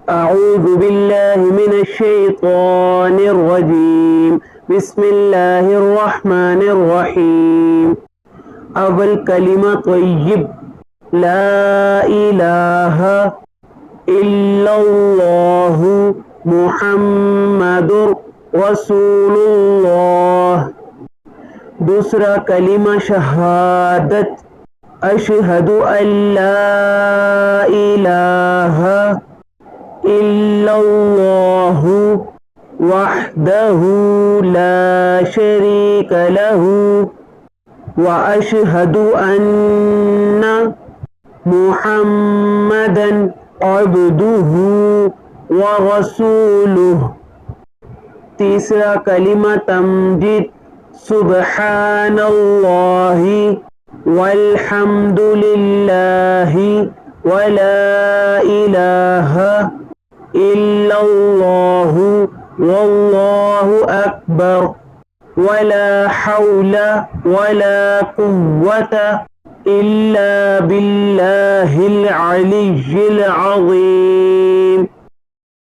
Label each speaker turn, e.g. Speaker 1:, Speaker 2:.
Speaker 1: أعوذ بالله من الشيطان الرجيم بسم الله الرحمن الرحيم أول كلمة طيب لا إله إلا الله محمد رسول الله دوسرا کلمہ شہادت اشہد ان لا الہ الا اللہ وحدہ لا شریک لہ واشہد ان محمدا عبدہ ورسولہ تیسرا کلمہ تمجید سبحان اللہ والحمد للہ ولا الہ الا اللہ واللہ اکبر ولا حول ولا قوة الا باللہ العلی العظیم